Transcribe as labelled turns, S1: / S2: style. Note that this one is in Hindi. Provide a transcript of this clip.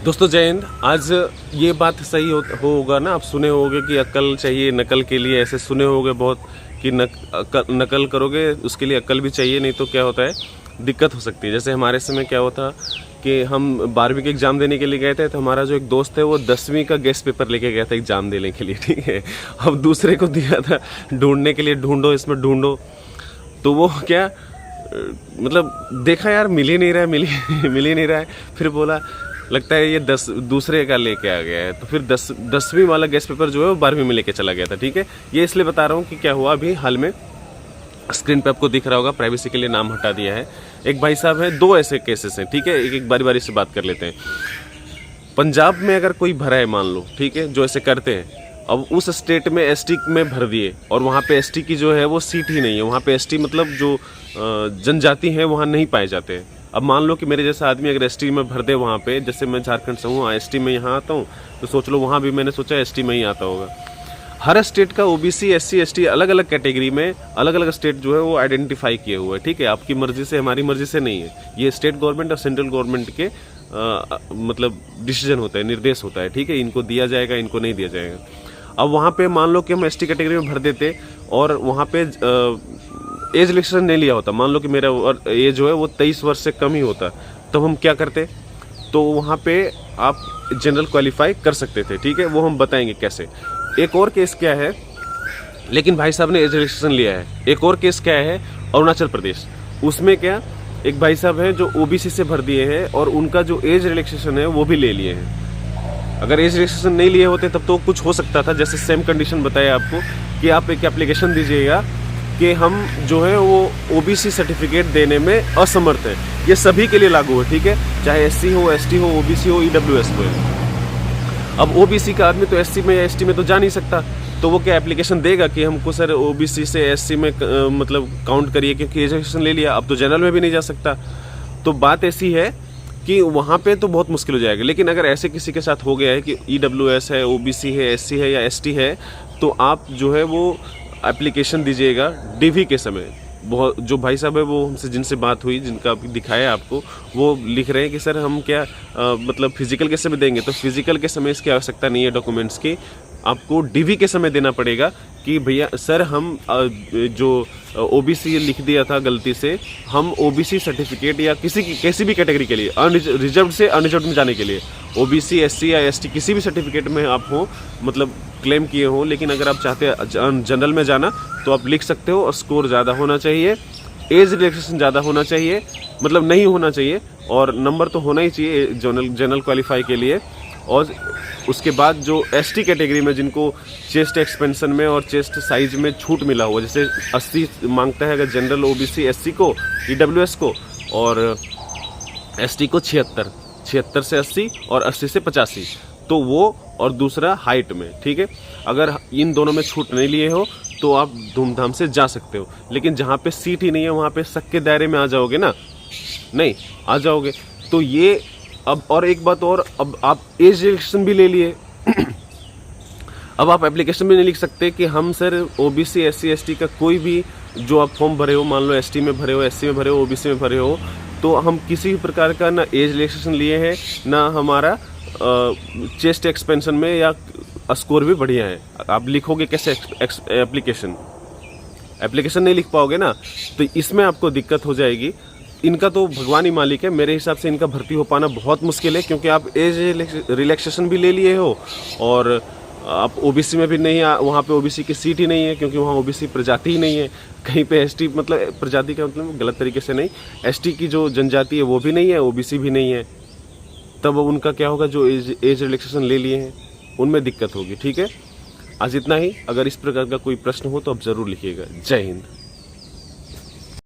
S1: दोस्तों जय हिंद। आज ये बात सही होगा ना, आप सुने होगे कि अक्ल चाहिए नकल के लिए, ऐसे सुने होगे बहुत कि नकल करोगे उसके लिए अक्ल भी चाहिए, नहीं तो क्या होता है दिक्कत हो सकती है। जैसे हमारे समय क्या होता कि हम 12वीं के एग्ज़ाम देने के लिए गए थे, तो हमारा जो एक दोस्त है वो 10वीं का गेस्ट पेपर लेके गया था एग्ज़ाम देने के लिए, ठीक है। अब दूसरे को दिया था ढूंढने के लिए, ढूंढो इसमें ढूंढो, तो वो क्या मतलब देखा यार मिल ही नहीं रहा है, मिल ही नहीं रहा है। फिर बोला लगता है ये दूसरे का लेके आ गया है, तो फिर 10वीं वाला गेस्ट पेपर जो है वो 12वीं में लेके चला गया था, ठीक है। ये इसलिए बता रहा हूँ कि क्या हुआ अभी हाल में, स्क्रीन पे आपको दिख रहा होगा, प्राइवेसी के लिए नाम हटा दिया है। एक भाई साहब हैं, 2 ऐसे केसेस हैं, ठीक है। एक बारी बारी से बात कर लेते हैं। पंजाब में अगर कोई भरा है मान लो, ठीक है, जो ऐसे करते हैं, अब उस स्टेट में एसटी में भर दिए और वहाँ पे एसटी की जो है वो सीट ही नहीं है, वहाँ पे एसटी मतलब जो जनजाति हैं वहाँ नहीं पाए जाते हैं। अब मान लो कि मेरे जैसा आदमी अगर एसटी में भर दे वहाँ पे, जैसे मैं झारखंड से हूँ, एसटी में यहाँ आता हूँ, तो सोच लो वहाँ भी मैंने सोचा एसटी में ही आता होगा। हर स्टेट का ओबीसी एससी एसटी अलग अलग कैटेगरी में अलग अलग स्टेट जो है वो आइडेंटिफाई किए हुए हैं, ठीक है। आपकी मर्जी से हमारी मर्जी से नहीं है, ये स्टेट गवर्नमेंट और सेंट्रल गवर्नमेंट के मतलब डिसीजन होता है, निर्देश होता है, ठीक है। इनको दिया जाएगा, इनको नहीं दिया जाएगा। अब वहाँ पे मान लो कि हम एसटी कैटेगरी में भर देते और वहाँ पे एज रिलेक्शन नहीं लिया होता, मान लो कि मेरा एज जो है वो 23 वर्ष से कम ही होता, तो हम क्या करते, तो वहाँ पे आप जनरल क्वालिफाई कर सकते थे, ठीक है। वो हम बताएंगे कैसे। एक और केस क्या है, लेकिन भाई साहब ने एज रिलेक्शन लिया है। एक और केस क्या है, अरुणाचल प्रदेश, उसमें क्या एक भाई साहब हैं जो ओबीसी से भर दिए हैं और उनका जो एज रिलैक्सेशन है वो भी ले लिए हैं। अगर एज रिलैक्सेशन नहीं लिए होते तब तो कुछ हो सकता था, जैसे सेम कंडीशन बताया आपको कि आप एक एप्लीकेशन दीजिएगा कि हम जो है वो ओबीसी सर्टिफिकेट देने में असमर्थ हैं। ये सभी के लिए लागू है, ठीक है, चाहे एससी हो, एसटी हो, ओबीसी हो, ईडब्ल्यूएस हो। अब ओबीसी का आदमी तो एससी में या एसटी में तो जा नहीं सकता, तो वो क्या एप्लीकेशन देगा कि हमको सर ओबीसी से एससी में मतलब काउंट करिए, क्योंकि एजुकेशन ले लिया, अब तो जनरल में भी नहीं जा सकता। तो बात ऐसी है कि वहाँ पे तो बहुत मुश्किल हो जाएगा। लेकिन अगर ऐसे किसी के साथ हो गया है कि ईडब्ल्यूएस है, ओबीसी है, एससी है या एसटी है, तो आप जो है वो एप्लीकेशन दीजिएगा डीवी के समय। बहुत जो भाई साहब है वो हमसे जिनसे बात हुई, जिनका दिखाया आपको, वो लिख रहे हैं कि सर हम क्या मतलब फिजिकल के समय देंगे, तो फिजिकल के समय इसकी आवश्यकता नहीं है डॉक्यूमेंट्स की, आपको डीवी के समय देना पड़ेगा कि भैया सर हम जो ओबीसी लिख दिया था गलती से, हम ओबीसी सर्टिफिकेट या किसी भी कैटेगरी के लिए रिजर्व से अनरिजर्व में जाने के लिए ओबीसी एससी या एसटी किसी भी सर्टिफिकेट में आप हो मतलब क्लेम किए हो, लेकिन अगर आप चाहते हैं जनरल में जाना तो आप लिख सकते हो। और स्कोर ज़्यादा होना चाहिए, एज रिलैक्सेशन ज़्यादा होना चाहिए, मतलब नहीं होना चाहिए, और नंबर तो होना ही चाहिए जनरल क्वालिफाई के लिए। और उसके बाद जो एसटी कैटेगरी में जिनको चेस्ट एक्सपेंशन में और चेस्ट साइज में छूट मिला हुआ, जैसे 80 मांगता है अगर जनरल ओबीसी एससी को, ईडब्ल्यूएस को, और एसटी को 76 से 80 और 80 से 85, तो वो, और दूसरा हाइट में, ठीक है। अगर इन दोनों में छूट नहीं लिए हो तो आप धूमधाम से जा सकते हो। लेकिन जहाँ पे सीट ही नहीं है वहाँ पे शक के दायरे में आ जाओगे ना, नहीं आ जाओगे। तो ये अब और एक बात और, अब आप एज रिलैक्सेशन भी ले लिए अब आप एप्लीकेशन भी नहीं लिख सकते कि हम सर ओबीसी एससी एसटी का कोई भी जो आप फॉर्म भरे हो, मान लो एसटी में भरे हो, एससी में भरे हो, ओबीसी में भरे हो, तो हम किसी भी प्रकार का ना एज रिलैक्सेशन लिए हैं, ना हमारा चेस्ट एक्सपेंशन में या स्कोर भी बढ़िया है। आप लिखोगे कैसे एप्लीकेशन नहीं लिख पाओगे ना, तो इसमें आपको दिक्कत हो जाएगी। इनका तो भगवान ही मालिक है, मेरे हिसाब से इनका भर्ती हो पाना बहुत मुश्किल है, क्योंकि आप एज रिलैक्सेशन भी ले लिए हो और आप ओबीसी में भी नहीं, वहाँ पे ओबीसी की सीट ही नहीं है, क्योंकि वहाँ ओबीसी प्रजाति ही नहीं है। कहीं पे एसटी मतलब प्रजाति का मतलब गलत तरीके से नहीं, एसटी की जो जनजाति है वो भी नहीं है, ओबीसी भी नहीं है। तब उनका क्या होगा, जो एज रिलैक्सेशन ले लिए हैं उनमें दिक्कत होगी, ठीक है। आज इतना ही। अगर इस प्रकार का कोई प्रश्न हो तो आप ज़रूर लिखिएगा। जय हिंद।